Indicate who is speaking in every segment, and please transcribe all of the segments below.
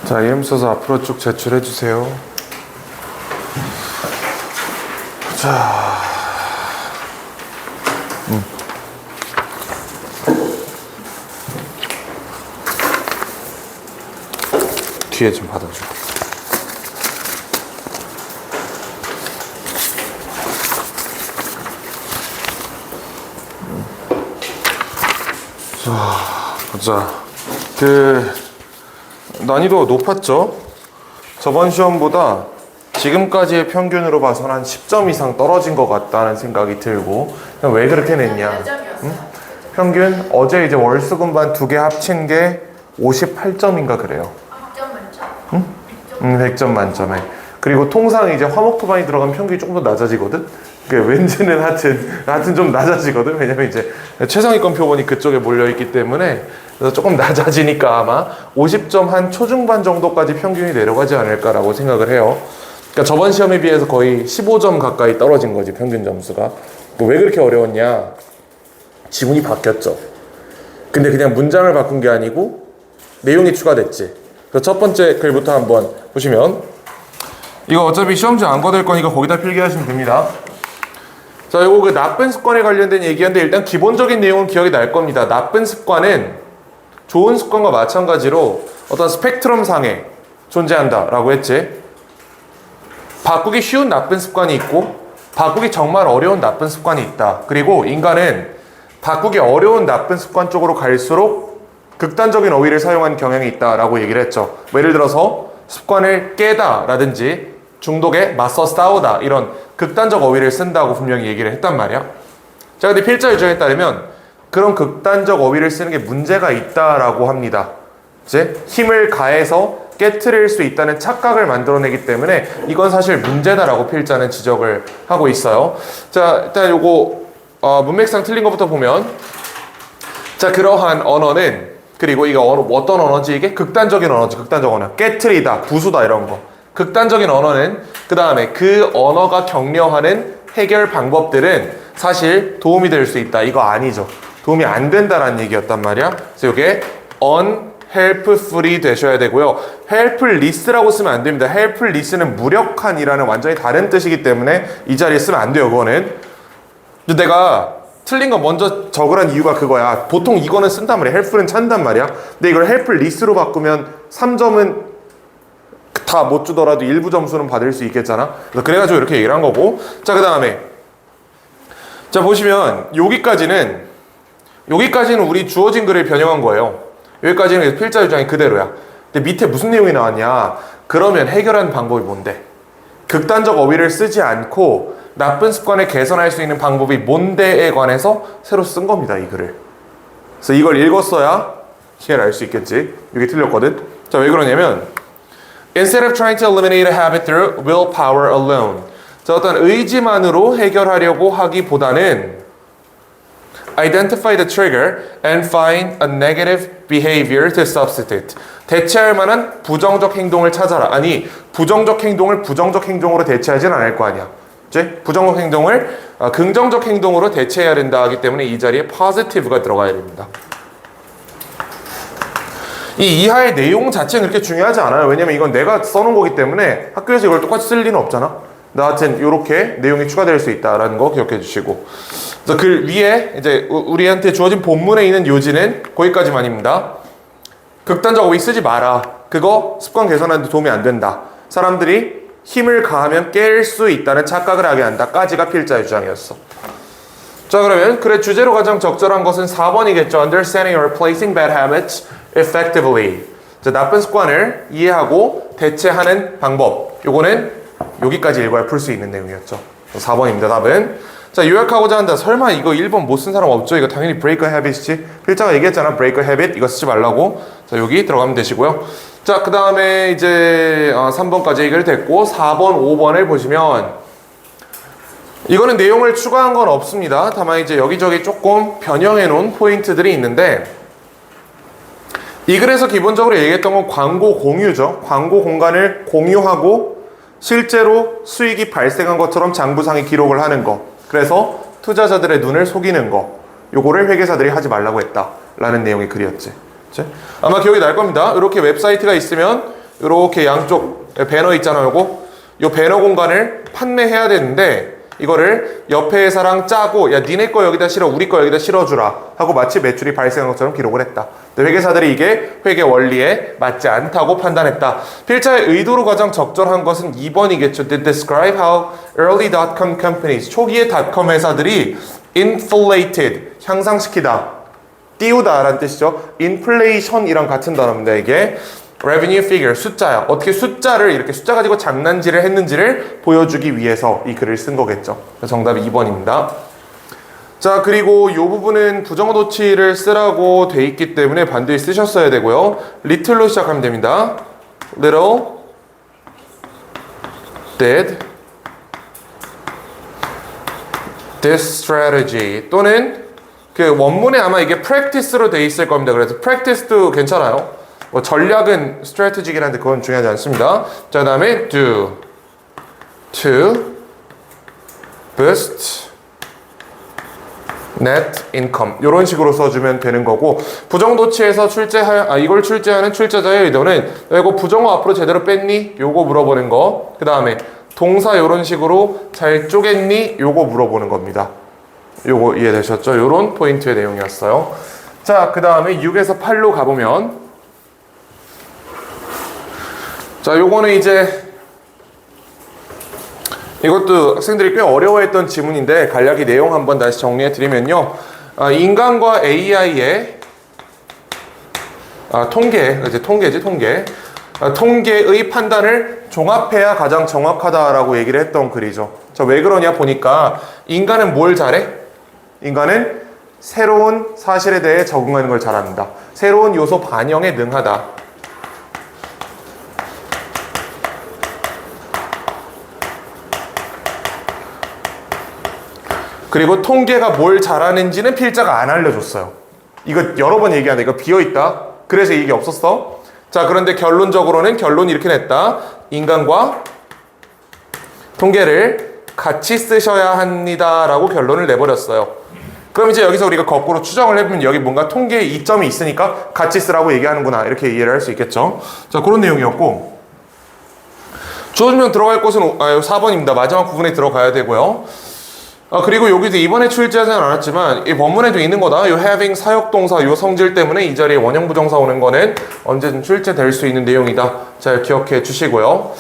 Speaker 1: 자, 이름 써서 앞으로 쭉 제출해 주세요. 자, 뒤에 좀 받아줘. 자, 보자. 난이도가 높았죠? 저번 시험보다 지금까지의 평균으로 봐서는 한 10점 이상 떨어진 것 같다는 생각이 들고, 왜 그렇게 냈냐?
Speaker 2: 몇 점이었어요?
Speaker 1: 평균 어제 이제 월수금반 두 개 합친 게 58점인가 그래요.
Speaker 2: 100점 만점?
Speaker 1: 100점 만점에. 그리고 통상 이제 화목토반이 들어가면 평균이 조금 더 낮아지거든? 왠지는 하여튼 좀 낮아지거든? 왜냐면 이제 최상위권 표본이 그쪽에 몰려있기 때문에. 그래서 조금 낮아지니까 아마 50점 한 초중반 정도까지 평균이 내려가지 않을까라고 생각을 해요. 그러니까 저번 시험에 비해서 거의 15점 가까이 떨어진 거지, 평균 점수가. 왜 그렇게 어려웠냐? 지문이 바뀌었죠. 근데 그냥 문장을 바꾼 게 아니고 내용이 추가됐지. 그래서 첫 번째 글부터 한번 보시면, 이거 어차피 시험지 안 거둘 거니까 거기다 필기하시면 됩니다. 자, 이거 그 나쁜 습관에 관련된 얘기인데 일단 기본적인 내용은 기억이 날 겁니다. 나쁜 습관은 좋은 습관과 마찬가지로 어떤 스펙트럼 상에 존재한다라고 했지. 바꾸기 쉬운 나쁜 습관이 있고 바꾸기 정말 어려운 나쁜 습관이 있다. 그리고 인간은 바꾸기 어려운 나쁜 습관 쪽으로 갈수록 극단적인 어휘를 사용하는 경향이 있다라고 얘기를 했죠. 뭐 예를 들어서 습관을 깨다 라든지 중독에 맞서 싸우다, 이런 극단적 어휘를 쓴다고 분명히 얘기를 했단 말이야. 자, 근데 필자 유정에 따르면 그런 극단적 어휘를 쓰는 게 문제가 있다라고 합니다. 이제 힘을 가해서 깨트릴 수 있다는 착각을 만들어내기 때문에 이건 사실 문제다라고 필자는 지적을 하고 있어요. 자, 일단 요거 문맥상 틀린 것부터 보면, 자, 그러한 언어는, 그리고 이거 어떤 언어지? 이게 극단적인 언어지. 극단적 언어, 깨트리다, 부수다, 이런 거. 극단적인 언어는, 그 다음에 그 언어가 격려하는 해결 방법들은 사실 도움이 될 수 있다. 이거 아니죠. 도움이 안 된다라는 얘기였단 말이야. 그래서 이게 unhelpful이 되셔야 되고요. helpless라고 쓰면 안 됩니다. helpless는 무력한이라는 완전히 다른 뜻이기 때문에 이 자리에 쓰면 안 돼요. 그거는. 근데 내가 틀린 거 먼저 적으란 이유가 그거야. 보통 이거는 쓴단 말이야. helpful은 찬단 말이야. 근데 이걸 helpless로 바꾸면 3점은 다 못 주더라도 일부 점수는 받을 수 있겠잖아. 그래가지고 이렇게 얘기를 한 거고. 자, 그 다음에 자, 보시면 여기까지는 우리 주어진 글을 변형한 거예요. 여기까지는 필자 유장이 그대로야. 근데 밑에 무슨 내용이 나왔냐? 그러면 해결하는 방법이 뭔데? 극단적 어휘를 쓰지 않고 나쁜 습관을 개선할 수 있는 방법이 뭔데에 관해서 새로 쓴 겁니다, 이 글을. 그래서 이걸 읽었어야 이해를 알 수 있겠지. 이게 틀렸거든. 자, 왜 그러냐면 Instead of trying to eliminate a habit through willpower alone. 자, 어떤 의지만으로 해결하려고 하기보다는 Identify the trigger and find a negative behavior to substitute. 대체할 만한 부정적 행동을 찾아라. 아니, 부정적 행동을 부정적 행동으로 대체하진 않을 거 아니야. 이제 부정적 행동을 긍정적 행동으로 대체해야 된다 하기 때문에 이 자리에 positive가 들어가야 됩니다. 이 이하의 내용 자체는 그렇게 중요하지 않아요. 왜냐면 이건 내가 써놓은 거기 때문에 학교에서 이걸 똑같이 쓸 리는 없잖아. 하여튼 이렇게 내용이 추가될 수 있다라는 거 기억해 주시고, 그래서 글 위에 이제 우리한테 주어진 본문에 있는 요지는 거기까지만입니다. 극단적 어휘 쓰지 마라. 그거 습관 개선하는데 도움이 안 된다. 사람들이 힘을 가하면 깰 수 있다는 착각을 하게 한다까지가 필자의 주장이었어. 자, 그러면 글의 주제로 가장 적절한 것은 4번이겠죠. Understanding or replacing bad habits effectively. 자, 나쁜 습관을 이해하고 대체하는 방법. 요거는 여기까지 읽어야 풀 수 있는 내용이었죠. 4번입니다, 답은. 자, 요약하고자 한다. 설마 이거 1번 못 쓴 사람 없죠? 이거 당연히 break a habit이지. 필자가 얘기했잖아. break a habit. 이거 쓰지 말라고. 자, 여기 들어가면 되시고요. 자, 그 다음에 이제 3번까지 얘기를 됐고 4번, 5번을 보시면 이거는 내용을 추가한 건 없습니다. 다만 이제 여기저기 조금 변형해 놓은 포인트들이 있는데, 이 글에서 기본적으로 얘기했던 건 광고 공유죠. 광고 공간을 공유하고 실제로 수익이 발생한 것처럼 장부상에 기록을 하는 거. 그래서 투자자들의 눈을 속이는 거. 요거를 회계사들이 하지 말라고 했다라는 내용의 글이었지. 아마 기억이 날 겁니다. 이렇게 웹사이트가 있으면 이렇게 양쪽 배너 있잖아요. 요 배너 공간을 판매해야 되는데 이거를 옆에 회사랑 짜고 야 니네 거 여기다 실어 우리 거 여기다 실어주라 하고 마치 매출이 발생한 것처럼 기록을 했다. 근데 회계사들이 이게 회계 원리에 맞지 않다고 판단했다. 필자의 의도로 가장 적절한 것은 2번이겠죠. Did describe how early dot-com companies 초기의 닷컴 회사들이 inflated 향상시키다 띄우다 라는 뜻이죠. inflation이랑 같은 단어입니다. 이게 revenue figure, 숫자야. 어떻게 숫자를 이렇게 숫자 가지고 장난질을 했는지를 보여주기 위해서 이 글을 쓴 거겠죠. 정답이 2번입니다. 자, 그리고 이 부분은 부정어 도치를 쓰라고 돼 있기 때문에 반드시 쓰셨어야 되고요. little로 시작하면 됩니다. little did this strategy 또는 그 원문에 아마 이게 practice로 돼 있을 겁니다. 그래서 practice도 괜찮아요. 뭐 전략은 strategy긴 한데 그건 중요하지 않습니다. 자, 그 다음에 do to boost net income 이런 식으로 써주면 되는 거고 부정도치에서 이걸 출제하는 출제자의 의도는 이거 부정어 앞으로 제대로 뺐니? 요거 물어보는 거. 그 다음에 동사 이런 식으로 잘 쪼갰니? 요거 물어보는 겁니다. 요거 이해되셨죠? 요런 포인트의 내용이었어요. 자, 그 다음에 6에서 8로 가보면 자, 요거는 이제 이것도 학생들이 꽤 어려워했던 지문인데 간략히 내용 한번 다시 정리해 드리면요. 인간과 AI의 통계의 판단을 종합해야 가장 정확하다라고 얘기를 했던 글이죠. 자, 왜 그러냐 보니까 인간은 뭘 잘해? 인간은 새로운 사실에 대해 적응하는 걸 잘합니다. 새로운 요소 반영에 능하다. 그리고 통계가 뭘 잘하는지는 필자가 안 알려줬어요. 이거 여러 번 얘기하는데 이거 비어있다. 그래서 얘기 없었어. 자, 그런데 결론적으로는 결론이 이렇게 냈다. 인간과 통계를 같이 쓰셔야 합니다 라고 결론을 내버렸어요. 그럼 이제 여기서 우리가 거꾸로 추정을 해보면 여기 뭔가 통계의 이점이 있으니까 같이 쓰라고 얘기하는구나 이렇게 이해를 할 수 있겠죠. 자, 그런 내용이었고 주어지면 들어갈 곳은 4번입니다. 마지막 부분에 들어가야 되고요. 그리고 여기도 이번에 출제하지는 않았지만 이 본문에도 있는 거다. 요 having 사역동사 요 성질 때문에 이 자리에 원형 부정사 오는 거는 언제든 출제될 수 있는 내용이다. 잘 기억해 주시고요.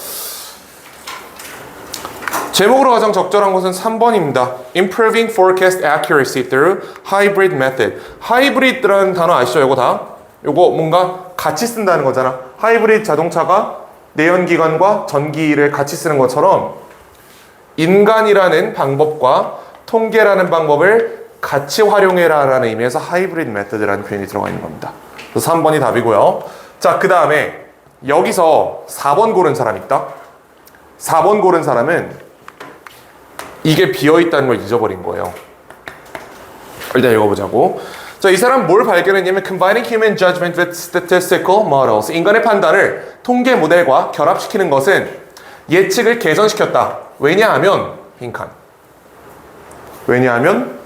Speaker 1: 제목으로 가장 적절한 것은 3번입니다. Improving forecast accuracy through hybrid method. 하이브리드라는 단어 아시죠? 요거 다? 요거 뭔가 같이 쓴다는 거잖아. 하이브리드 자동차가 내연기관과 전기를 같이 쓰는 것처럼 인간이라는 방법과 통계라는 방법을 같이 활용해라 라는 의미에서 하이브리드 메터드라는 표현이 들어가 있는 겁니다. 그래서 3번이 답이고요. 자, 그 다음에 여기서 4번 고른 사람 있다. 4번 고른 사람은 이게 비어있다는 걸 잊어버린 거예요. 일단 읽어보자고. 자, 이 사람 뭘 발견했냐면 Combining human judgment with statistical models. 인간의 판단을 통계 모델과 결합시키는 것은 예측을 개선시켰다. 왜냐하면 빈칸. 왜냐하면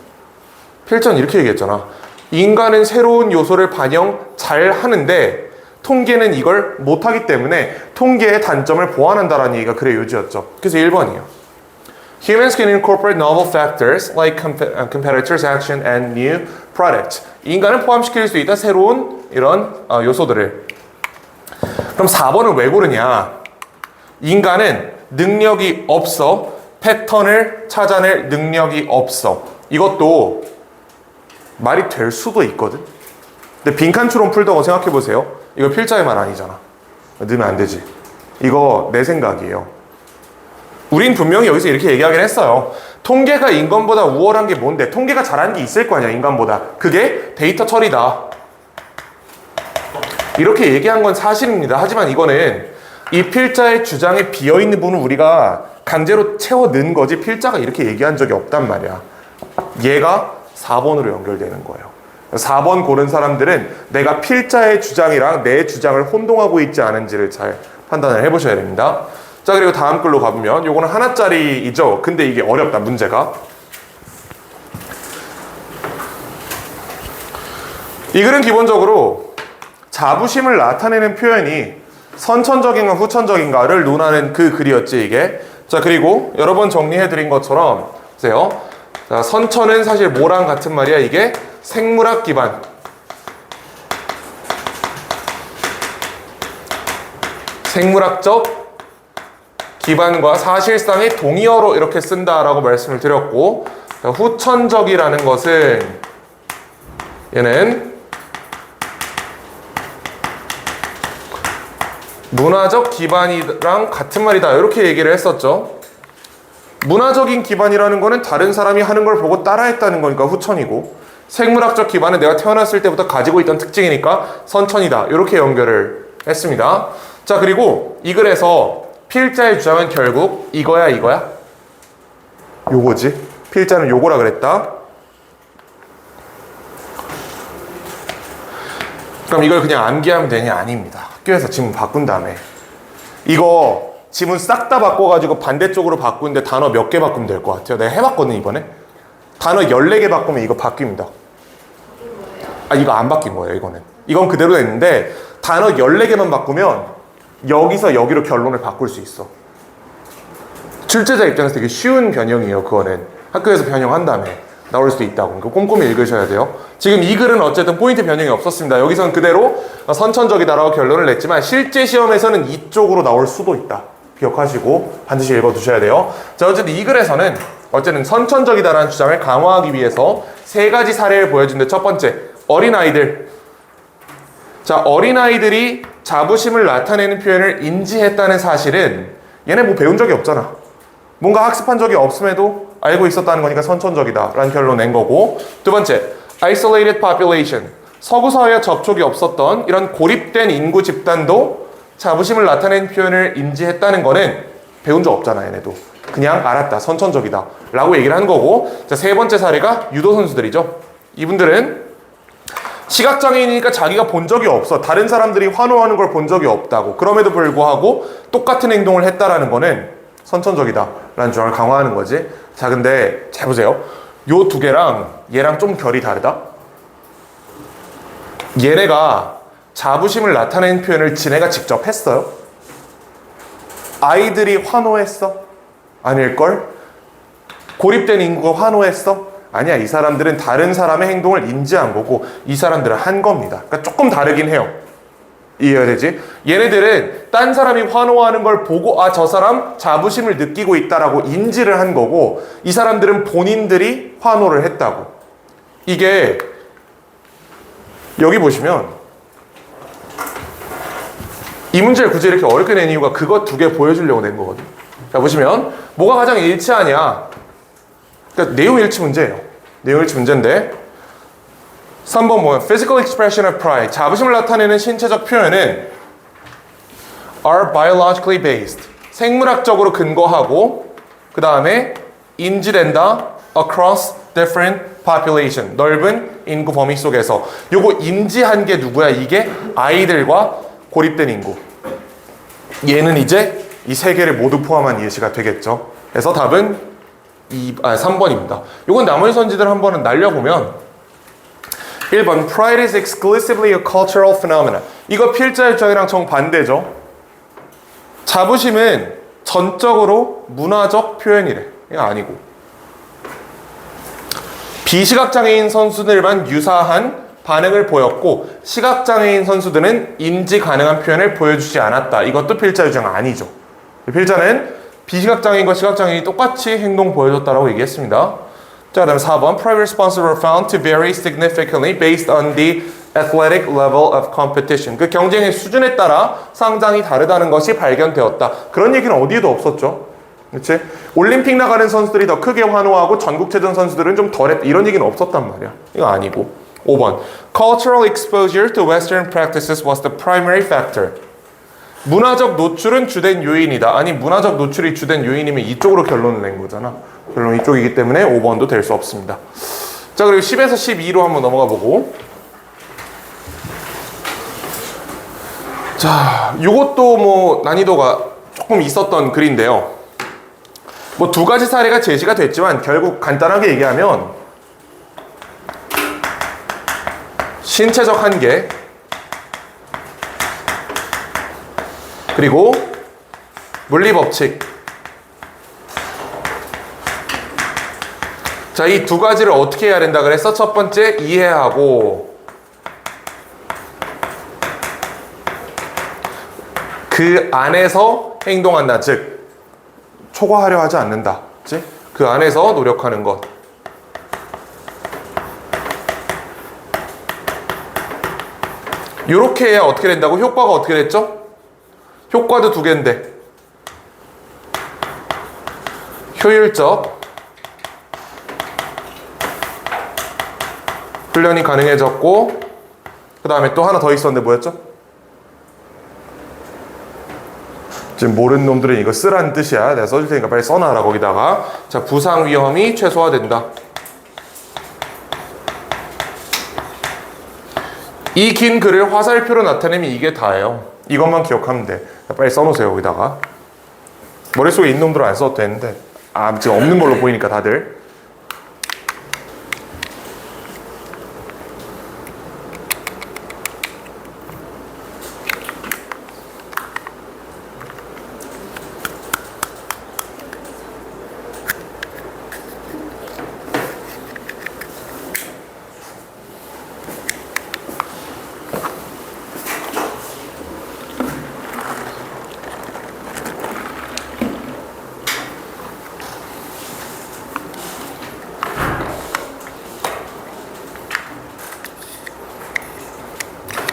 Speaker 1: 필전 이렇게 얘기했잖아. 인간은 새로운 요소를 반영 잘 하는데 통계는 이걸 못하기 때문에 통계의 단점을 보완한다라는 얘기가 글의 요지였죠. 그래서 1번이에요. Humans can incorporate novel factors like competitors' action and new products. 인간은 포함시킬 수 있다. 새로운 이런 요소들을. 그럼 4번은 왜 고르냐? 인간은 능력이 없어. 패턴을 찾아낼 능력이 없어. 이것도 말이 될 수도 있거든. 근데 빈칸처럼 풀던 거 생각해 보세요. 이거 필자의 말 아니잖아. 넣으면 안 되지. 이거 내 생각이에요. 우린 분명히 여기서 이렇게 얘기하긴 했어요. 통계가 인간보다 우월한 게 뭔데? 통계가 잘하는 게 있을 거 아니야, 인간보다. 그게 데이터 처리다. 이렇게 얘기한 건 사실입니다. 하지만 이거는 이 필자의 주장에 비어있는 부분을 우리가 강제로 채워 넣은 거지 필자가 이렇게 얘기한 적이 없단 말이야. 얘가 4번으로 연결되는 거예요. 4번 고른 사람들은 내가 필자의 주장이랑 내 주장을 혼동하고 있지 않은지를 잘 판단을 해보셔야 됩니다. 자, 그리고 다음 글로 가보면 요거는 하나짜리이죠. 근데 이게 어렵다, 문제가. 이 글은 기본적으로 자부심을 나타내는 표현이 선천적인가 후천적인가를 논하는 그 글이었지 이게. 자, 그리고 여러 번 정리해드린 것처럼 보세요. 자, 선천은 사실 뭐랑 같은 말이야? 이게 생물학 기반. 생물학적 기반과 사실상의 동의어로 이렇게 쓴다라고 말씀을 드렸고, 자, 후천적이라는 것은 얘는 문화적 기반이랑 같은 말이다 이렇게 얘기를 했었죠. 문화적인 기반이라는 거는 다른 사람이 하는 걸 보고 따라했다는 거니까 후천이고, 생물학적 기반은 내가 태어났을 때부터 가지고 있던 특징이니까 선천이다 이렇게 연결을 했습니다. 자, 그리고 이 글에서 필자의 주장은 결국 이거야 이거야? 요거지. 필자는 요거라 그랬다. 그럼 이걸 그냥 암기하면 되냐? 아닙니다. 학교에서 지문 바꾼 다음에 이거 지문 싹 다 바꿔가지고 반대쪽으로 바꾸는데 단어 몇 개 바꾸면 될 것 같아요. 내가 해봤거든 이번에. 단어 14개 바꾸면 이거 바뀝니다. 아, 이거 안 바뀐 거예요 이거는. 이건 그대로 됐는데 단어 14개만 바꾸면 여기서 여기로 결론을 바꿀 수 있어. 출제자 입장에서 되게 쉬운 변형이에요. 그거는 학교에서 변형한 다음에 나올 수도 있다고. 그러니까 꼼꼼히 읽으셔야 돼요. 지금 이 글은 어쨌든 포인트 변형이 없었습니다. 여기서는 그대로 선천적이다라고 결론을 냈지만 실제 시험에서는 이쪽으로 나올 수도 있다. 기억하시고 반드시 읽어두셔야 돼요. 자, 어쨌든 이 글에서는 어쨌든 선천적이다라는 주장을 강화하기 위해서 세 가지 사례를 보여준데, 첫 번째 어린아이들. 자, 어린아이들이 자부심을 나타내는 표현을 인지했다는 사실은 얘네 뭐 배운 적이 없잖아. 뭔가 학습한 적이 없음에도 알고 있었다는 거니까 선천적이다 라는 결론 낸 거고, 두 번째 isolated population. 서구 사회와 접촉이 없었던 이런 고립된 인구 집단도 자부심을 나타내는 표현을 인지했다는 거는 배운 적 없잖아. 얘네도 그냥 알았다, 선천적이다 라고 얘기를 한 거고, 자, 세 번째 사례가 유도 선수들이죠. 이분들은 시각장애인이니까 자기가 본 적이 없어. 다른 사람들이 환호하는 걸 본 적이 없다고. 그럼에도 불구하고 똑같은 행동을 했다라는 거는 선천적이다 라는 주장을 강화하는 거지. 자, 근데 잘 보세요. 요 두 개랑 얘랑 좀 결이 다르다. 얘네가 자부심을 나타내는 표현을 지네가 직접 했어요? 아이들이 환호했어? 아닐걸? 고립된 인구가 환호했어? 아니야. 이 사람들은 다른 사람의 행동을 인지한 거고 이 사람들은 한 겁니다. 그러니까 조금 다르긴 해요. 이해해야 되지? 얘네들은 딴 사람이 환호하는 걸 보고 아, 저 사람 자부심을 느끼고 있다라고 인지를 한 거고, 이 사람들은 본인들이 환호를 했다고. 이게 여기 보시면 이 문제를 굳이 이렇게 어렵게 낸 이유가 그거 두 개 보여주려고 낸 거거든요. 자, 보시면 뭐가 가장 일치하냐. 그러니까 내용 일치 문제예요. 내용 일치 문제인데 3번 뭐야? Physical expression of pride. 자부심을 나타내는 신체적 표현은 are biologically based. 생물학적으로 근거하고, 그 다음에 인지된다 across different population. 넓은 인구 범위 속에서. 요거 인지한 게 누구야? 이게 아이들과 고립된 인구. 얘는 이제 이 세 개를 모두 포함한 예시가 되겠죠. 그래서 답은 3번입니다. 요건 나머지 선지들 한 번은 날려보면 1번 Pride is exclusively a cultural phenomenon. 이거 필자 입장이랑 정반대죠. 자부심은 전적으로 문화적 표현이래. 이거 아니고. 비시각장애인 선수들만 유사한 반응을 보였고 시각장애인 선수들은 인지 가능한 표현을 보여주지 않았다. 이것도 필자 주장 아니죠. 필자는 비시각장애인과 시각장애인이 똑같이 행동 보여줬다라고 얘기했습니다. 자, 그다음 4번 Private responses were found to vary significantly based on the athletic level of competition. 그 경쟁의 수준에 따라 상당히 다르다는 것이 발견되었다. 그런 얘기는 어디에도 없었죠. 그렇지? 올림픽 나가는 선수들이 더 크게 환호하고 전국체전 선수들은 좀 덜했다. 이런 얘기는 없었단 말이야. 이거 아니고. 5번 Cultural exposure to Western practices was the primary factor. 문화적 노출은 주된 요인이다. 아니, 문화적 노출이 주된 요인이면 이쪽으로 결론을 낸 거잖아. 결론 이쪽이기 때문에 5번도 될 수 없습니다. 자, 그리고 10에서 12로 한번 넘어가 보고. 자, 요것도 뭐 난이도가 조금 있었던 글인데요. 뭐 두 가지 사례가 제시가 됐지만 결국 간단하게 얘기하면 신체적 한계, 그리고 물리법칙. 자, 이 두 가지를 어떻게 해야 된다 그랬어? 첫 번째, 이해하고 그 안에서 행동한다. 즉, 초과하려 하지 않는다. 그치? 그 안에서 노력하는 것. 이렇게 해야 어떻게 된다고? 효과가 어떻게 됐죠? 효과도 두 개인데 효율적 훈련이 가능해졌고, 그 다음에 또 하나 더 있었는데 뭐였죠? 지금 모르는 놈들은 이거 쓰라는 뜻이야. 내가 써줄 테니까 빨리 써놔라 거기다가. 자, 부상 위험이 최소화된다. 이 긴 글을 화살표로 나타내면 이게 다예요. 이것만 기억하면 돼. 빨리 써놓으세요 여기다가. 머릿속에 있는 놈들은 안 써도 되는데 지금 없는 걸로 보이니까 다들.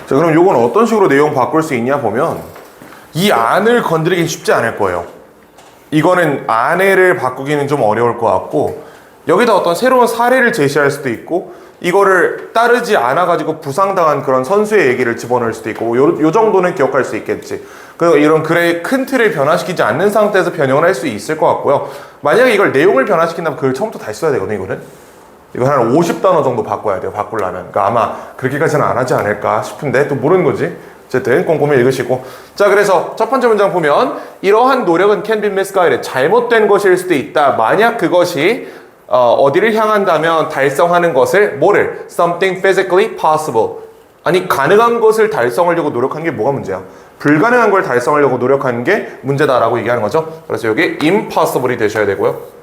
Speaker 1: 자, 그럼 요건 어떤 식으로 내용 바꿀 수 있냐 보면 이 안을 건드리기 쉽지 않을 거예요. 이거는 안에를 바꾸기는 좀 어려울 것 같고, 여기다 어떤 새로운 사례를 제시할 수도 있고, 이거를 따르지 않아 가지고 부상당한 그런 선수의 얘기를 집어넣을 수도 있고, 요 정도는 기억할 수 있겠지. 그리고 이런 글의 큰 틀을 변화시키지 않는 상태에서 변형을 할 수 있을 것 같고요. 만약에 이걸 내용을 변화시킨다면 글을 처음부터 다시 써야 되거든요. 이거 한 50단어 정도 바꿔야 돼요. 바꾸려면. 그러니까 아마 그렇게까지는 안 하지 않을까 싶은데 또 모르는 거지. 어쨌든 꼼꼼히 읽으시고. 자, 그래서 첫 번째 문장 보면 이러한 노력은 can be misguided. 잘못된 것일 수도 있다. 만약 그것이 어디를 향한다면 달성하는 것을 뭐를? something physically possible. 아니, 가능한 것을 달성하려고 노력하는 게 뭐가 문제야? 불가능한 걸 달성하려고 노력하는 게 문제다라고 얘기하는 거죠. 그래서 여기 impossible이 되셔야 되고요.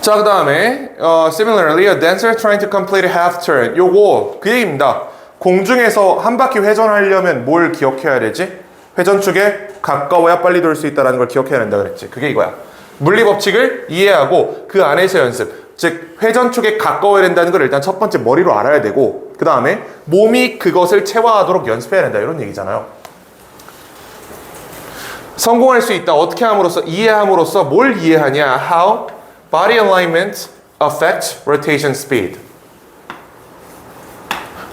Speaker 1: 자, 그 다음에 similarly, a dancer trying to complete a half turn. 요거 그 얘기입니다. 공중에서 한 바퀴 회전하려면 뭘 기억해야 되지? 회전축에 가까워야 빨리 돌 수 있다는 걸 기억해야 된다 그랬지. 그게 이거야. 물리법칙을 이해하고 그 안에서 연습. 즉, 회전축에 가까워야 된다는 걸 일단 첫 번째 머리로 알아야 되고, 그 다음에 몸이 그것을 체화하도록 연습해야 된다. 이런 얘기잖아요. 성공할 수 있다. 어떻게 함으로써? 이해함으로써 뭘 이해하냐? How body alignment affects rotation speed.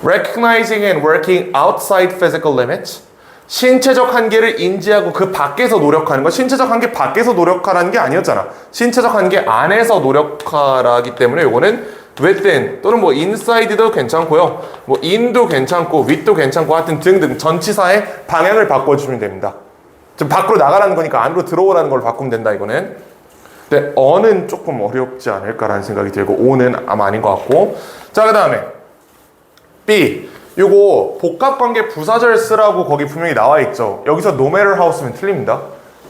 Speaker 1: Recognizing and working outside physical limits. 신체적 한계를 인지하고 그 밖에서 노력하는 거. 신체적 한계 밖에서 노력하라는 게 아니었잖아. 신체적 한계 안에서 노력하라기 때문에 요거는 within 또는 뭐 inside도 괜찮고요. 뭐 in도 괜찮고 with도 괜찮고 하여튼 등등 전치사의 방향을 바꿔주면 됩니다. 좀 밖으로 나가라는 거니까 안으로 들어오라는 걸 바꾸면 된다 이거는. 근데 어는 조금 어렵지 않을까라는 생각이 들고 오는 아마 아닌 것 같고. 자, 그 다음에 B. 요거 복합관계 부사절 쓰라고 거기 분명히 나와 있죠. 여기서 no matter how 쓰면 틀립니다.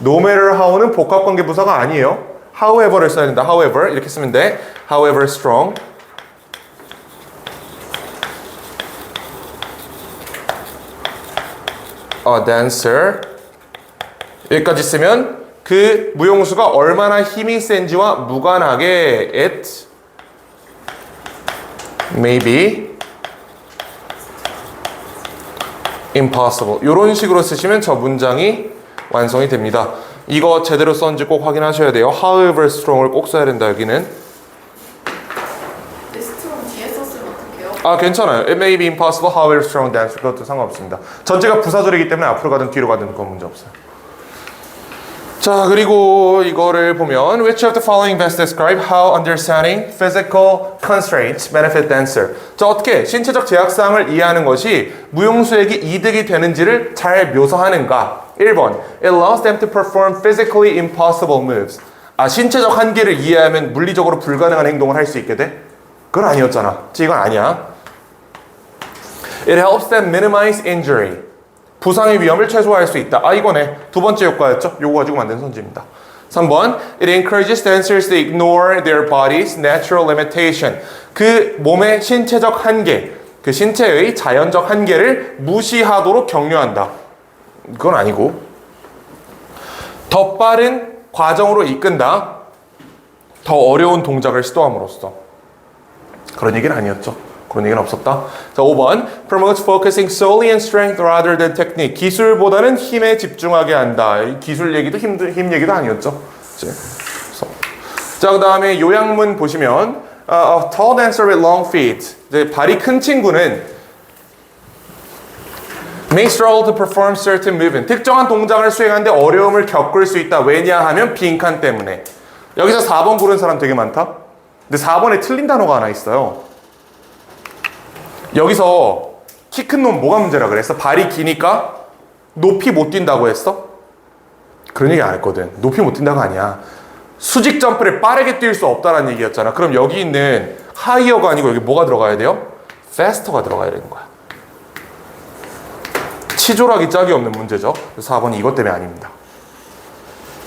Speaker 1: no matter how는 복합관계 부사가 아니에요. however를 써야 된다. however 이렇게 쓰면 돼. however strong. A dancer. 여기까지 쓰면 그 무용수가 얼마나 힘이 센지와 무관하게 it may be impossible. 이런 식으로 쓰시면 저 문장이 완성이 됩니다. 이거 제대로 썼는지 꼭 확인하셔야 돼요. however strong을 꼭 써야 된다 여기는.
Speaker 2: strong 뒤에 썼으면 어떡해요?
Speaker 1: 아, 괜찮아요. It may be impossible, however strong dancer. 그것도 상관없습니다. 전체가 부사절이기 때문에 앞으로 가든 뒤로 가든 그건 문제 없어요. 자, 그리고 이거를 보면 Which of the following best describe how understanding physical constraints benefit dancer? 자, 어떻게 신체적 제약사항을 이해하는 것이 무용수에게 이득이 되는지를 잘 묘사하는가? 1번 It allows them to perform physically impossible moves. 아, 신체적 한계를 이해하면 물리적으로 불가능한 행동을 할 수 있게 돼? 그건 아니었잖아. 이건 아니야. It helps them minimize injury. 부상의 위험을 최소화할 수 있다. 아, 이거네. 두 번째 효과였죠. 요거 가지고 만든 선지입니다. 3번, it encourages dancers to ignore their body's natural limitation. 그 몸의 신체적 한계, 그 신체의 자연적 한계를 무시하도록 격려한다. 그건 아니고, 더 빠른 과정으로 이끈다. 더 어려운 동작을 시도함으로써. 그런 얘기는 아니었죠. 그런 얘기는 없었다. 자, 5번, promotes focusing solely on strength rather than technique. 기술보다는 힘에 집중하게 한다. 이 기술 얘기도 힘 얘기도 아니었죠. 자, 그 다음에 요약문 보시면 a tall dancer with long feet. 이제 발이 큰 친구는 may struggle to perform certain movement. 특정한 동작을 수행하는데 어려움을 겪을 수 있다. 왜냐하면 빈칸 때문에. 여기서 4번 고른 사람 되게 많다. 근데 4번에 틀린 단어가 하나 있어요. 여기서 키 큰 놈 뭐가 문제라 그랬어? 발이 기니까 높이 못 뛴다고 했어? 그런 얘기 안 했거든. 높이 못 뛴다가 아니야. 수직 점프를 빠르게 뛸 수 없다라는 얘기였잖아. 그럼 여기 있는 하이어가 아니고 여기 뭐가 들어가야 돼요? faster가 들어가야 되는 거야. 치졸하기 짝이 없는 문제죠. 4번이 이것 때문에 아닙니다.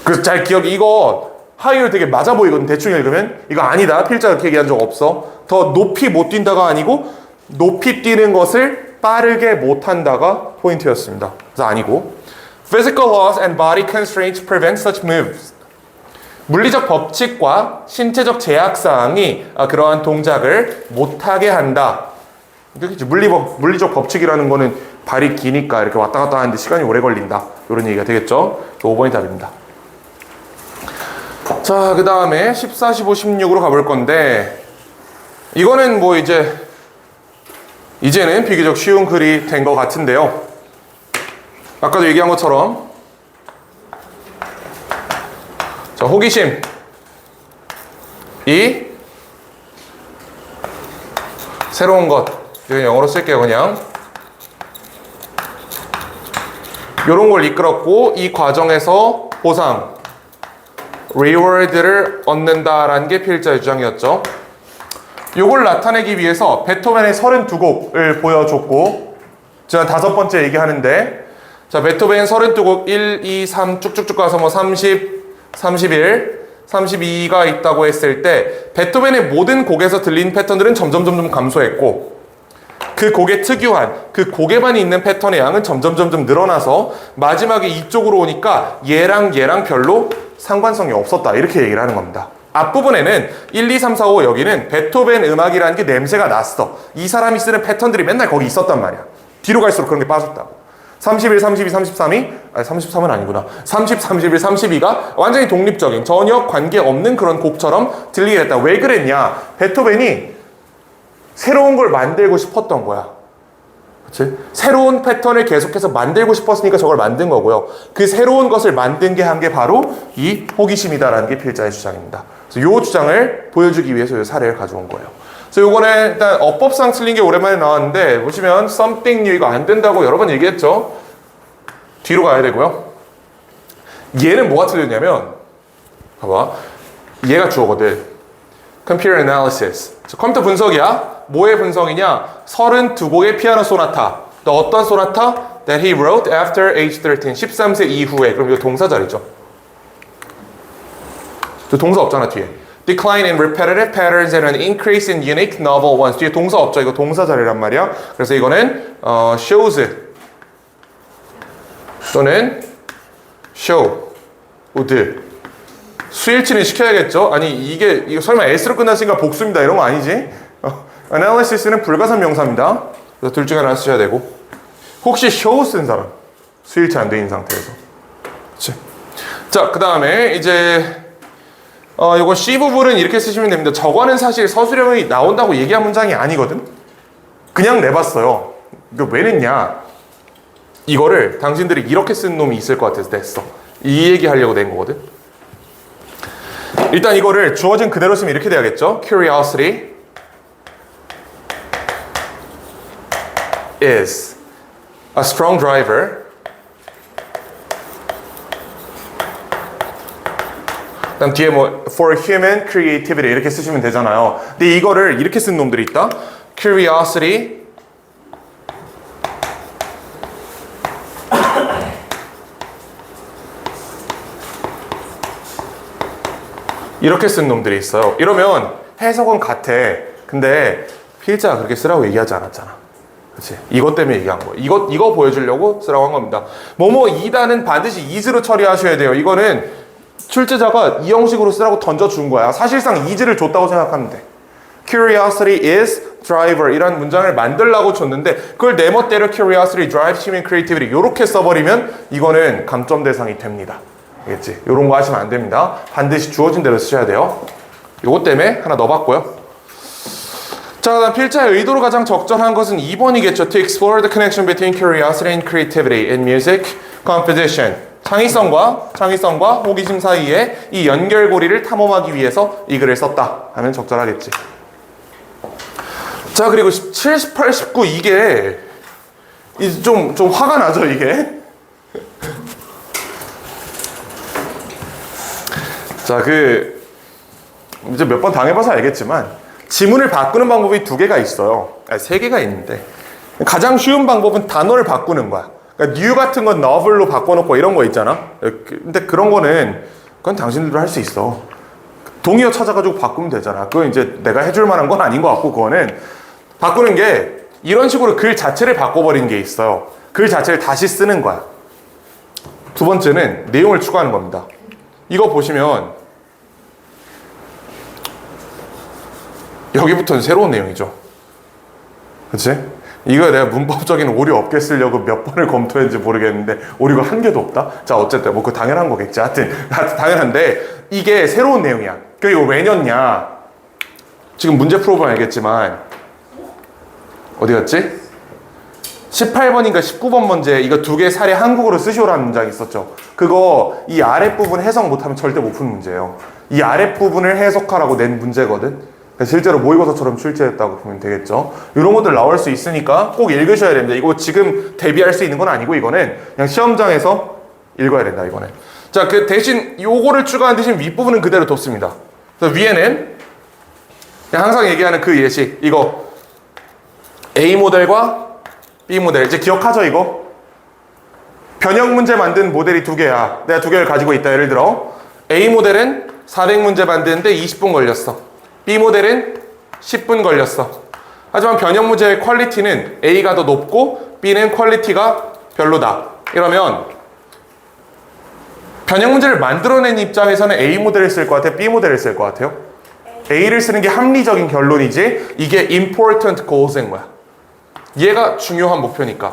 Speaker 1: 그래서 잘 기억해. 이거 하이어 되게 맞아 보이거든. 대충 읽으면. 이거 아니다. 필자 그렇게 얘기한 적 없어. 더 높이 못 뛴다가 아니고 높이 뛰는 것을 빠르게 못한다가 포인트였습니다. 그래서 아니고 Physical laws and body constraints prevent such moves. 물리적 법칙과 신체적 제약사항이 그러한 동작을 못하게 한다. 물리적 법칙이라는 거는 발이 기니까 이렇게 왔다 갔다 하는데 시간이 오래 걸린다. 이런 얘기가 되겠죠. 5번이 답입니다. 자, 그 다음에 14, 15, 16으로 가볼 건데 이거는 뭐 이제는 비교적 쉬운 글이 된 것 같은데요. 아까도 얘기한 것처럼 자, 호기심 이 새로운 것 이건 영어로 쓸게요. 그냥 요런 걸 이끌었고 이 과정에서 보상 reward를 얻는다라는 게 필자의 주장이었죠. 요걸 나타내기 위해서 베토벤의 32곡을 보여줬고 제가 5번째 얘기하는데 자, 베토벤 32곡 1, 2, 3 쭉쭉쭉 가서 뭐 30, 31, 32가 있다고 했을 때 베토벤의 모든 곡에서 들린 패턴들은 점점 감소했고 그 곡의 특유한 그 곡에만 있는 패턴의 양은 점점 늘어나서 마지막에 이쪽으로 오니까 얘랑 별로 상관성이 없었다. 이렇게 얘기를 하는 겁니다. 앞부분에는 1, 2, 3, 4, 5 여기는 베토벤 음악이라는 게 냄새가 났어. 이 사람이 쓰는 패턴들이 맨날 거기 있었단 말이야. 뒤로 갈수록 그런 게 빠졌다고. 31, 32, 33이 아니 33은 아니구나. 30, 31, 32가 완전히 독립적인 전혀 관계없는 그런 곡처럼 들리게 됐다. 왜 그랬냐? 베토벤이 새로운 걸 만들고 싶었던 거야. 그치? 새로운 패턴을 계속해서 만들고 싶었으니까 저걸 만든 거고요. 그 새로운 것을 만든 게 한 게 바로 이 호기심이다라는 게 필자의 주장입니다. 그래서 이 주장을 보여주기 위해서 이 사례를 가져온 거예요. 그래서 요거는 일단 어법상 틀린 게 오랜만에 나왔는데 보시면 something new 이거 안 된다고 여러 번 얘기했죠. 뒤로 가야 되고요. 얘는 뭐가 틀렸냐면 봐봐. 얘가 주어거든. Computer analysis. 컴퓨터 분석이야. 뭐의 분석이냐? 32곡의 피아노 소나타. 또 어떤 소나타? That he wrote after age 13. 13세 이후에. 그럼 이거 동사 자리죠. 저 동사 없잖아 뒤에. Decline in repetitive patterns and an increase in unique novel ones. 뒤에 동사 없죠. 이거 동사 자리란 말이야. 그래서 이거는 shows 또는 showed. 수일치는 시켜야겠죠? 아니 이거 설마 S로 끝났으니까 복수입니다. 이런 거 아니지? analysis는 불가산 명사입니다. 그래서 둘 중에 하나 쓰셔야 되고 혹시 show 쓴 사람 수일치 안 돼 있는 상태에서 그치? 자, 그 다음에 이제 이거 C 부분은 이렇게 쓰시면 됩니다. 저거는 사실 서술형이 나온다고 얘기한 문장이 아니거든? 그냥 내봤어요. 이거 왜 냈냐? 이거를 당신들이 이렇게 쓴 놈이 있을 것 같아서 냈어. 이 얘기 하려고 낸 거거든? 일단 이거를 주어진 그대로 쓰면 이렇게 돼야겠죠? Curiosity is a strong driver 그다음 뒤에 뭐 for human creativity 이렇게 쓰시면 되잖아요. 근데 이거를 이렇게 쓴 놈들이 있다. Curiosity 이렇게 쓴 놈들이 있어요. 이러면 해석은 같아. 근데 필자가 그렇게 쓰라고 얘기하지 않았잖아. 그치? 이것 때문에 얘기한 거예요. 이거 보여주려고 쓰라고 한 겁니다. 뭐뭐이다는 반드시 is로 처리하셔야 돼요. 이거는 출제자가 이 형식으로 쓰라고 던져준 거야. 사실상 is를 줬다고 생각하면 돼. Curiosity is driver 이란 문장을 만들라고 줬는데 그걸 내 멋대로 curiosity drives human creativity 이렇게 써버리면 이거는 감점 대상이 됩니다. 알겠지? 이런 거 하시면 안 됩니다. 반드시 주어진 대로 쓰셔야 돼요. 요것 때문에 하나 넣어봤고요. 자, 그다음 필자의 의도로 가장 적절한 것은 2번이겠죠. To explore the connection between curiosity and creativity in music composition. 창의성과 호기심 사이에 이 연결고리를 탐험하기 위해서 이 글을 썼다 하면 적절하겠지. 자, 그리고 17, 18, 19 이게 좀 화가 나죠, 이게. 자, 이제 몇 번 당해봐서 알겠지만 지문을 바꾸는 방법이 2개가 있어요. 아니, 3개가 있는데 가장 쉬운 방법은 단어를 바꾸는 거야. 그러니까 new 같은 건 novel로 바꿔놓고 이런 거 있잖아. 근데 그건 당신들도 할 수 있어. 동의어 찾아가지고 바꾸면 되잖아. 그건 이제 내가 해줄 만한 건 아닌 것 같고 그거는 바꾸는 게 이런 식으로 글 자체를 바꿔버리는 게 있어요. 글 자체를 다시 쓰는 거야. 2번째는 내용을 추가하는 겁니다. 이거 보시면 여기부터는 새로운 내용이죠. 그치? 이거 내가 문법적인 오류 없게 쓰려고 몇 번을 검토했는지 모르겠는데 오류가 한 개도 없다? 자, 어쨌든 그거 당연한 거겠지. 하여튼 당연한데 이게 새로운 내용이야. 그리고 왜 녔냐? 지금 문제 풀어보면 알겠지만 어디 갔지? 18번인가 19번 문제 이거 2개 사례 한국어로 쓰시오라는 문장이 있었죠. 그거 이 아랫부분 해석 못하면 절대 못 푸는 문제예요. 이 아랫부분을 해석하라고 낸 문제거든. 실제로 모의고사처럼 출제했다고 보면 되겠죠. 이런 것들 나올 수 있으니까 꼭 읽으셔야 됩니다. 이거 지금 대비할 수 있는 건 아니고 이거는 그냥 시험장에서 읽어야 된다. 이거는. 자, 그 대신 요거를 추가한 대신 윗부분은 그대로 뒀습니다. 그래서 위에는 그냥 항상 얘기하는 그 예식 이거 A 모델과 B 모델 이제 기억하죠 이거? 변형 문제 만든 모델이 2개야. 내가 2개를 가지고 있다. 예를 들어 A 모델은 400문제 만드는데 20분 걸렸어. B 모델은 10분 걸렸어. 하지만 변형 문제의 퀄리티는 A가 더 높고 B는 퀄리티가 별로다. 이러면 변형 문제를 만들어낸 입장에서는 A 모델을 쓸 것 같아요? B 모델을 쓸 것 같아요? A를 쓰는 게 합리적인 결론이지 이게 important goals인 거야. 얘가 중요한 목표니까.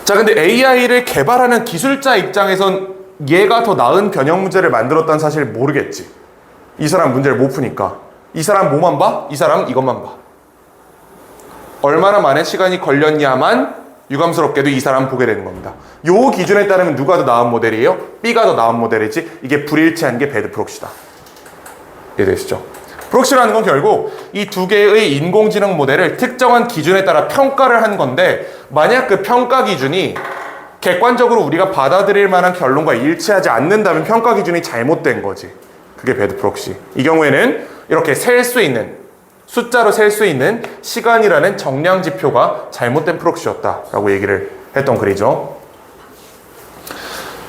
Speaker 1: 자, 근데 AI를 개발하는 기술자 입장에선 얘가 더 나은 변형 문제를 만들었다는 사실을 모르겠지. 이 사람 문제를 못 푸니까. 이 사람 뭐만 봐? 이 사람 이것만 봐. 얼마나 많은 시간이 걸렸냐만 유감스럽게도 이 사람 보게 되는 겁니다. 요 기준에 따르면 누가 더 나은 모델이에요? B가 더 나은 모델이지. 이게 불일치한 게 배드 프록시다. 이해되시죠? 프록시라는 건 결국 이 2개의 인공지능 모델을 특정한 기준에 따라 평가를 한 건데 만약 그 평가 기준이 객관적으로 우리가 받아들일 만한 결론과 일치하지 않는다면 평가 기준이 잘못된 거지. 그게 배드 프록시. 이 경우에는 이렇게 셀 수 있는 숫자로 셀 수 있는 시간이라는 정량 지표가 잘못된 프록시였다라고 얘기를 했던 글이죠.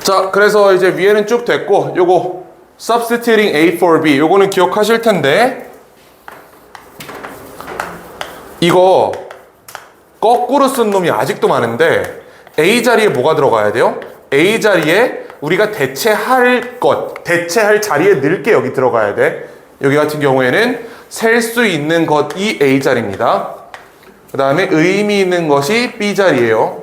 Speaker 1: 자, 그래서 이제 위에는 쭉 됐고 요거 substituting A for B 요거는 기억하실 텐데 이거 거꾸로 쓴 놈이 아직도 많은데 A 자리에 뭐가 들어가야 돼요? A 자리에 우리가 대체할 자리에 넣을 게 여기 들어가야 돼. 여기 같은 경우에는 셀 수 있는 것이 A 자리입니다. 그 다음에 의미 있는 것이 B 자리예요.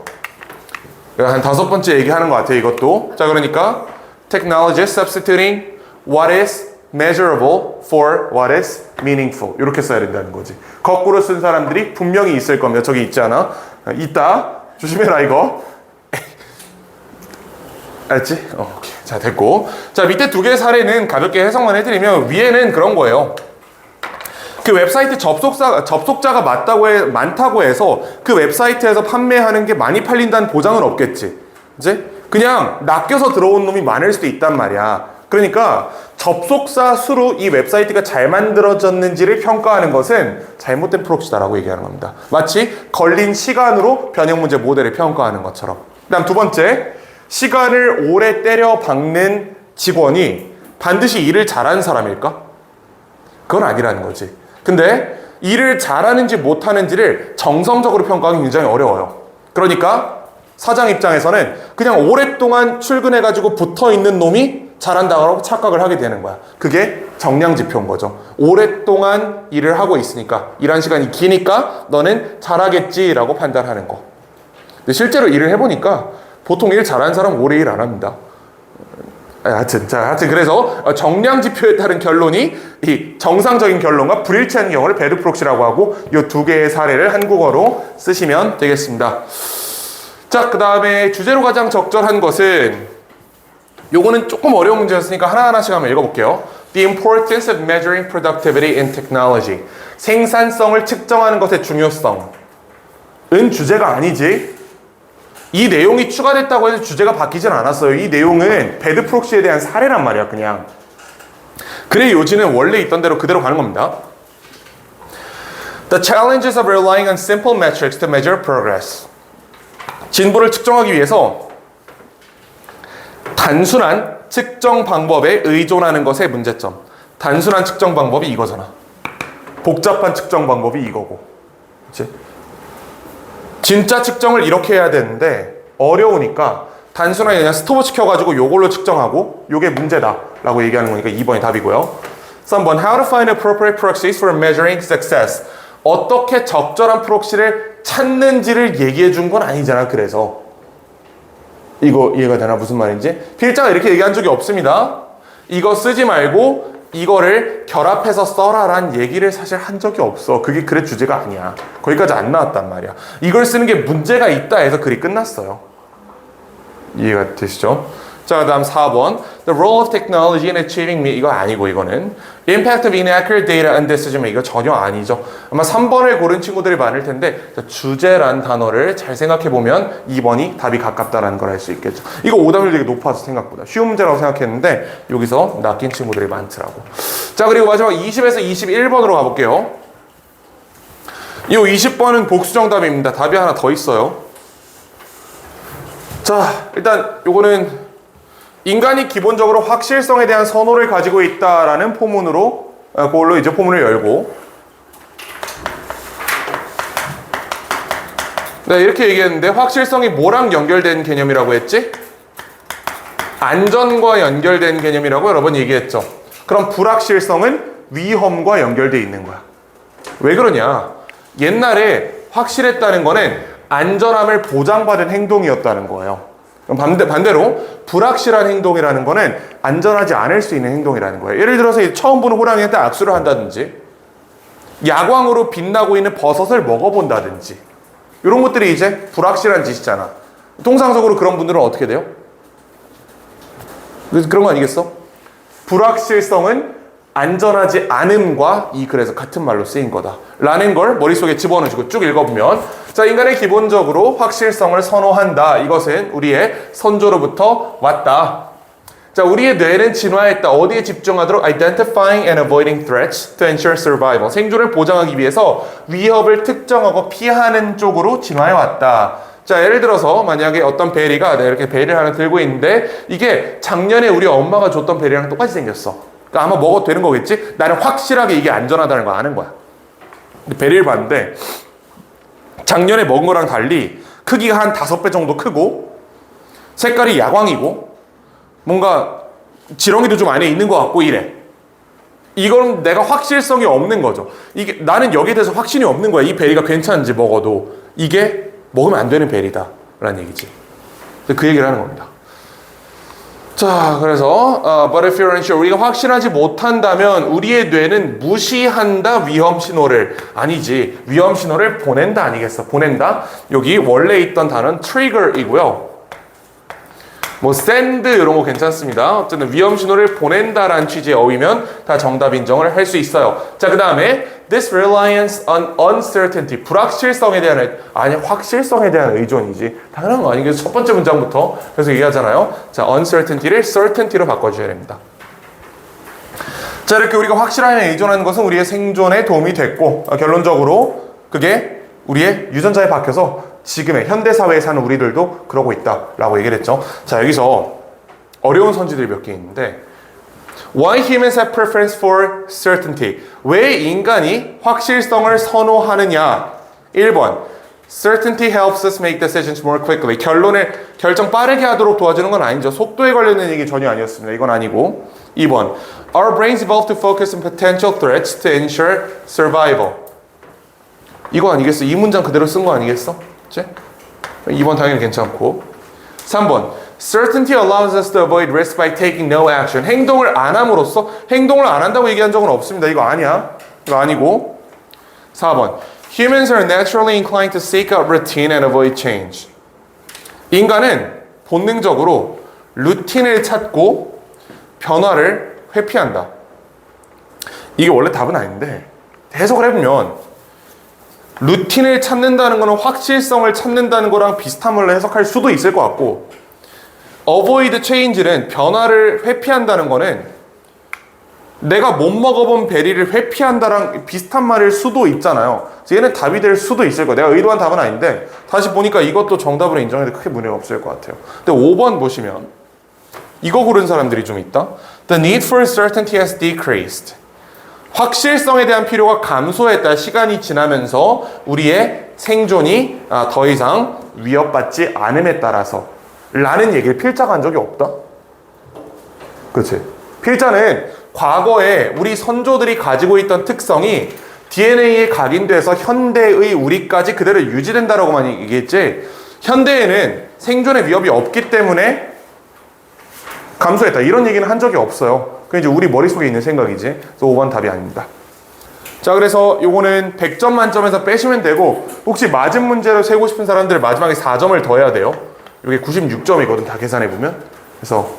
Speaker 1: 한 5번째 얘기하는 것 같아요, 이것도. 자, 그러니까 technology substituting what is measurable for what is meaningful 이렇게 써야 된다는 거지. 거꾸로 쓴 사람들이 분명히 있을 겁니다. 저기 있지 않아? 있다. 조심해라 이거. 알았지? 오케이. 자, 됐고. 자, 밑에 2개의 사례는 가볍게 해석만 해드리면 위에는 그런 거예요. 그 웹사이트 접속자가 많다고 해서 그 웹사이트에서 판매하는 게 많이 팔린다는 보장은 없겠지. 이제 그냥 낚여서 들어온 놈이 많을 수도 있단 말이야. 그러니까 접속사 수로 이 웹사이트가 잘 만들어졌는지를 평가하는 것은 잘못된 프록시다라고 얘기하는 겁니다. 마치 걸린 시간으로 변형 문제 모델을 평가하는 것처럼. 그다음 두 번째, 시간을 오래 때려 박는 직원이 반드시 일을 잘하는 사람일까? 그건 아니라는 거지. 근데 일을 잘하는지 못하는지를 정성적으로 평가하기 굉장히 어려워요. 그러니까 사장 입장에서는 그냥 오랫동안 출근해가지고 붙어있는 놈이 잘한다고 착각을 하게 되는 거야. 그게 정량 지표인 거죠. 오랫동안 일을 하고 있으니까, 일한 시간이 기니까 너는 잘하겠지라고 판단하는 거. 근데 실제로 일을 해보니까 보통 일 잘하는 사람은 오래 일 안 합니다. 하여튼 그래서 정량 지표에 따른 결론이 이 정상적인 결론과 불일치하는 경우를 배드 프록시라고 하고, 이 두 개의 사례를 한국어로 쓰시면 되겠습니다. 자, 그 다음에 주제로 가장 적절한 것은, 요거는 조금 어려운 문제였으니까 하나하나씩 한번 읽어볼게요. The importance of measuring productivity in technology. 생산성을 측정하는 것의 중요성은 주제가 아니지. 이 내용이 추가됐다고 해서 주제가 바뀌진 않았어요. 이 내용은 배드 프록시에 대한 사례란 말이야, 그냥. 그래 요지는 원래 있던 대로 그대로 가는 겁니다. The challenges of relying on simple metrics to measure progress. 진보를 측정하기 위해서 단순한 측정 방법에 의존하는 것의 문제점. 단순한 측정 방법이 이거잖아. 복잡한 측정 방법이 이거고. 그치? 진짜 측정을 이렇게 해야 되는데 어려우니까 단순하게 그냥 스톱워치 켜가지고 요걸로 측정하고 요게 문제다 라고 얘기하는 거니까 2번이 답이고요. 3번 How to find appropriate proxies for measuring success. 어떻게 적절한 프록시를 찾는지를 얘기해 준 건 아니잖아. 그래서 이거 이해가 되나? 무슨 말인지? 필자가 이렇게 얘기한 적이 없습니다. 이거 쓰지 말고 이거를 결합해서 써라란 얘기를 사실 한 적이 없어. 그게 글의 주제가 아니야. 거기까지 안 나왔단 말이야. 이걸 쓰는 게 문제가 있다 해서 글이 끝났어요. 이해가 되시죠? 자, 그 다음 4번 The role of technology in achieving me. 이거 아니고 이거는 Impact of inaccurate data on decision making. 이거 전혀 아니죠. 아마 3번을 고른 친구들이 많을 텐데 주제란 단어를 잘 생각해보면 2번이 답이 가깝다라는 걸 알 수 있겠죠. 이거 오답률 되게 높아서 생각보다 쉬운 문제라고 생각했는데 여기서 낚인 친구들이 많더라고. 자, 그리고 마지막 20에서 21번으로 가볼게요. 이 20번은 복수 정답입니다. 답이 하나 더 있어요. 자, 일단 요거는 인간이 기본적으로 확실성에 대한 선호를 가지고 있다라는 포문으로, 그걸로 이제 포문을 열고, 네, 이렇게 얘기했는데 확실성이 뭐랑 연결된 개념이라고 했지? 안전과 연결된 개념이라고 여러 번 얘기했죠. 그럼 불확실성은 위험과 연결돼 있는 거야. 왜 그러냐? 옛날에 확실했다는 거는 안전함을 보장받은 행동이었다는 거예요. 반대로 불확실한 행동이라는 거는 안전하지 않을 수 있는 행동이라는 거예요. 예를 들어서 처음 보는 호랑이한테 악수를 한다든지, 야광으로 빛나고 있는 버섯을 먹어본다든지, 이런 것들이 이제 불확실한 짓이잖아. 통상적으로 그런 분들은 어떻게 돼요? 그런 거 아니겠어? 불확실성은 안전하지 않음과 이 글에서 같은 말로 쓰인 거다 라는 걸 머릿속에 집어넣으시고 쭉 읽어보면, 자, 인간은 기본적으로 확실성을 선호한다. 이것은 우리의 선조로부터 왔다. 자, 우리의 뇌는 진화했다. 어디에 집중하도록? Identifying and avoiding threats to ensure survival. 생존을 보장하기 위해서 위협을 특정하고 피하는 쪽으로 진화해왔다. 자, 예를 들어서 만약에 어떤 베리가, 내가 이렇게 베리를 하나 들고 있는데 이게 작년에 우리 엄마가 줬던 베리랑 똑같이 생겼어. 그러니까 아마 먹어도 되는 거겠지? 나는 확실하게 이게 안전하다는 거 아는 거야. 근데 베리를 봤는데 작년에 먹은 거랑 달리 크기가 한 5배 정도 크고 색깔이 야광이고 뭔가 지렁이도 좀 안에 있는 것 같고 이래. 이건 내가 확실성이 없는 거죠. 이게 나는 여기에 대해서 확신이 없는 거야. 이 베리가 괜찮은지 먹어도 이게 먹으면 안 되는 베리다 라는 얘기지. 그 얘기를 하는 겁니다. 자, 그래서 but if you're unsure, 우리가 확실하지 못한다면 우리의 뇌는 무시한다 위험 신호를, 아니지, 위험 신호를 보낸다 아니겠어. 보낸다. 여기 원래 있던 단어는 trigger이고요. 뭐 send 이런 거 괜찮습니다. 어쨌든 위험 신호를 보낸다라는 취지의 어휘면 다 정답 인정을 할 수 있어요. 자, 그 다음에 this reliance on uncertainty, 불확실성에 대한, 아니 확실성에 대한 의존이지. 당연한 거 아니겠어. 첫 번째 문장부터 그래서 얘기하잖아요. 자, uncertainty를 certainty로 바꿔주셔야 됩니다. 자, 이렇게 우리가 확실함에 의존하는 것은 우리의 생존에 도움이 됐고, 결론적으로 그게 우리의 유전자에 박혀서 지금의 현대사회에 사는 우리들도 그러고 있다라고 얘기를 했죠. 자, 여기서 어려운 선지들이 몇 개 있는데, Why humans have preference for certainty? 왜 인간이 확실성을 선호하느냐? 1번, Certainty helps us make decisions more quickly. 결정 빠르게 하도록 도와주는 건 아니죠. 속도에 관련된 얘기 전혀 아니었습니다. 이건 아니고. 2번, Our brains evolved to focus on potential threats to ensure survival. 이거 아니겠어? 이 문장 그대로 쓴 거 아니겠어? 그치? 2번 당연히 괜찮고. 3번, Certainty allows us to avoid risk by taking no action. 행동을 안 함으로써 행동을 안 한다고 얘기한 적은 없습니다. 이거 아니야. 이거 아니고. 4번, Humans are naturally inclined to seek out routine and avoid change. 인간은 본능적으로 루틴을 찾고 변화를 회피한다. 이게 원래 답은 아닌데 해석을 해보면 루틴을 찾는다는 거는 확실성을 찾는다는 거랑 비슷한 걸로 해석할 수도 있을 것 같고, avoid change는 변화를 회피한다는 거는 내가 못 먹어본 베리를 회피한다랑 비슷한 말일 수도 있잖아요. 그래서 얘는 답이 될 수도 있을 거예요. 내가 의도한 답은 아닌데 다시 보니까 이것도 정답으로 인정해도 크게 문제가 없을 것 같아요. 근데 5번 보시면 이거 고른 사람들이 좀 있다. The need for certainty has decreased. 확실성에 대한 필요가 감소했다. 시간이 지나면서 우리의 생존이 더 이상 위협받지 않음에 따라서 라는 얘기를 필자가 한 적이 없다. 그렇지? 필자는 과거에 우리 선조들이 가지고 있던 특성이 DNA에 각인돼서 현대의 우리까지 그대로 유지된다라고만 얘기했지, 현대에는 생존의 위협이 없기 때문에 감소했다 이런 얘기는 한 적이 없어요. 그게 이제 우리 머릿속에 있는 생각이지. 그래서 5번 답이 아닙니다. 자, 그래서 요거는 100점 만점에서 빼시면 되고, 혹시 맞은 문제로 세고 싶은 사람들 마지막에 4점을 더해야 돼요. 이게 96점이거든 다 계산해보면. 그래서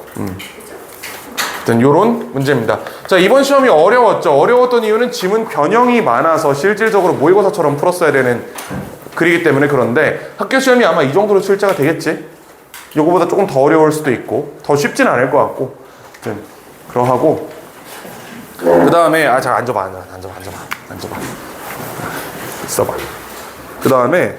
Speaker 1: 일단 요런 문제입니다. 자, 이번 시험이 어려웠죠. 어려웠던 이유는 지문 변형이 많아서 실질적으로 모의고사처럼 풀었어야 되는 글이기 때문에. 그런데 학교 시험이 아마 이 정도로 출제가 되겠지. 요거보다 조금 더 어려울 수도 있고 더 쉽진 않을 것 같고, 그러하고 그 다음에 잠깐 앉아봐. 있어봐. 그 다음에